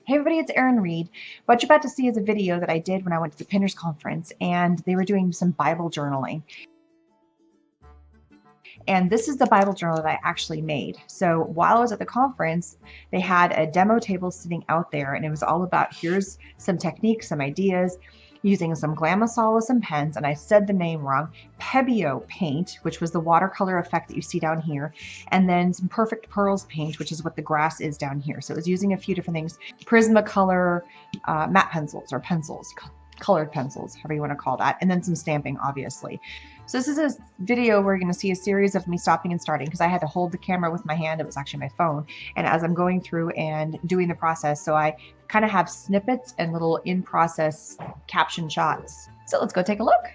Hey everybody, it's Erin Reed. What you're about to see is a video that I did when I went to the Pinners Conference, and they were doing some Bible journaling. And this is the Bible journal that I actually made. So while I was at the conference, they had a demo table sitting out there, and it was all about here's some techniques, some ideas, using some Glamazol with some pens, and I said the name wrong, Pebeo paint, which was the watercolor effect that you see down here, and then some Perfect Pearls paint, which is what the grass is down here. So it was using a few different things, Prismacolor matte pencils or pencils, colored pencils, however you want to call that, and then some stamping, obviously. So this is a video where you're going to see a series of me stopping and starting because I had to hold the camera with my hand. It was actually my phone. And as I'm going through and doing the process, so I kind of have snippets and little in-process caption shots. So let's go take a look.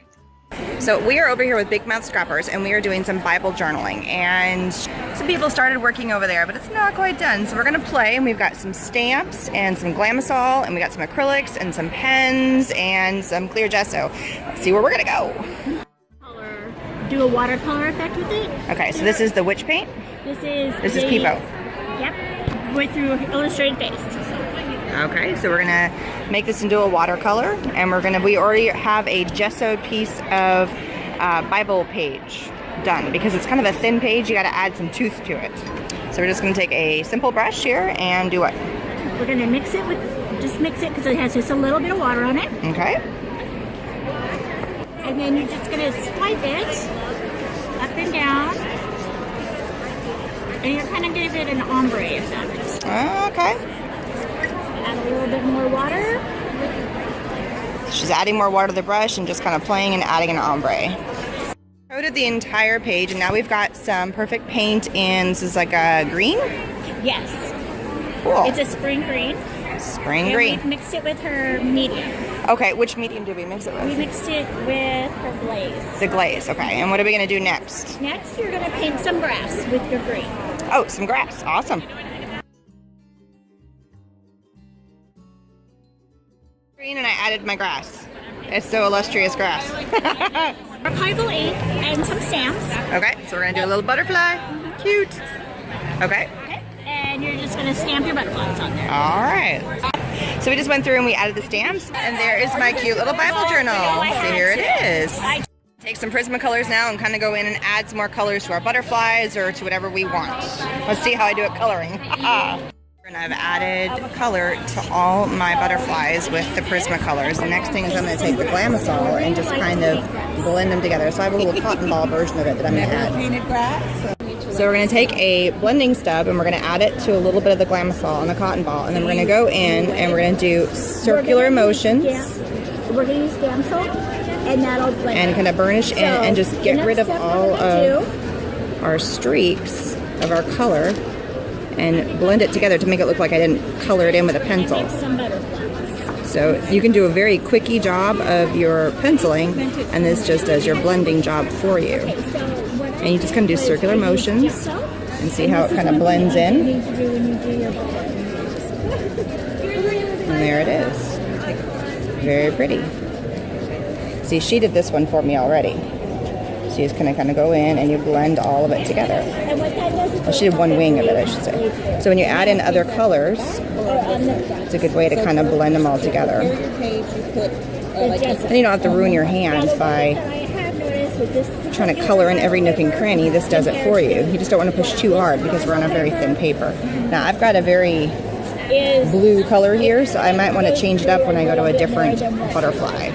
So we are over here with Big Mouth Scrappers, and we are doing some Bible journaling, and some people started working over there, but it's not quite done. So we're gonna play, and we've got some stamps and some Glamazol, and we got some acrylics and some pens and some clear gesso. Let's see where we're gonna go. Do a watercolor effect with it. Okay, so this is the witch paint? This is Peebo. Yep, with through illustrated face. Okay, so we're gonna make this into a watercolor, and we already have a gessoed piece of Bible page done. Because it's kind of a thin page, you gotta add some tooth to it. So we're just gonna take a simple brush here and do what? We're gonna mix it with, just mix it because it has just a little bit of water on it. Okay. And then you're just gonna swipe it up and down. And you're kind of giving it an ombre effect. Okay. Add a little bit more water. She's adding more water to the brush and just kind of playing and adding an ombre. Coated the entire page, and now we've got some perfect paint in, this is like a green? Yes. Cool. It's a spring green. Spring green. We've mixed it with her medium. Okay, which medium did we mix it with? We mixed it with her glaze. The glaze, okay. And what are we going to do next? Next, you're going to paint some grass with your green. Oh, some grass. Awesome. Green, and I added my grass. It's so illustrious grass. Archival ink and some stamps. Okay, so we're going to do a little butterfly. Cute. Okay. And you're just going to stamp your butterflies on there. All right. So we just went through and we added the stamps, and there is my cute little Bible journal. So here it is. Take some Prismacolors now and kind of go in and add some more colors to our butterflies or to whatever we want. Let's see how I do it coloring. And I've added color to all my butterflies with the Prismacolors. The next thing is I'm going to take the Glamazol and just kind of blend them together. So I have a little cotton ball version of it that I'm going to add. So we're going to take a blending stub and we're going to add it to a little bit of the Glamazol and the cotton ball, and then we're going to go in and we're going to do circular motions. We're going to use Glamazol, and that'll blend. And kind of burnish in and just get rid of all of our streaks of our color and blend it together to make it look like I didn't color it in with a pencil. So you can do a very quickie job of your penciling, and this just does your blending job for you. And you just kind of do circular motions and see how it kind of blends in. And there it is. Very pretty. See, she did this one for me already. So you just kind of go in and you blend all of it together. Well, she did one wing of it, I should say. So when you add in other colors, it's a good way to kind of blend them all together. And you don't have to ruin your hands by trying to color in every nook and cranny. This does it for you. You just don't want to push too hard because we're on a very thin paper. Now I've got a very blue color here, so I might want to change it up when I go to a different butterfly.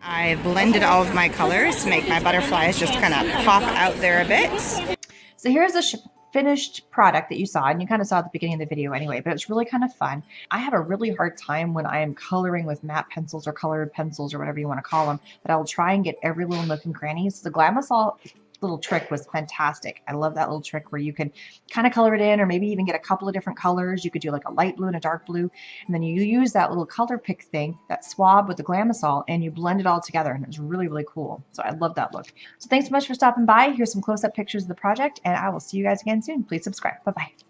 I blended all of my colors to make my butterflies just kind of pop out there a bit. So here's the finished product that you saw, and you kind of saw at the beginning of the video anyway, but it's really kind of fun. I have a really hard time when I am coloring with matte pencils or colored pencils or whatever you want to call them, that I will try and get every little nook and cranny. So the Glamazol little trick was fantastic. I love that little trick where you can kind of color it in, or maybe even get a couple of different colors. You could do like a light blue and a dark blue, and then you use that little color pick thing, that swab with the Glamazol, and you blend it all together, and it's really, really cool. So I love that look. So thanks so much for stopping by. Here's some close-up pictures of the project, and I will see you guys again soon. Please subscribe. Bye-bye.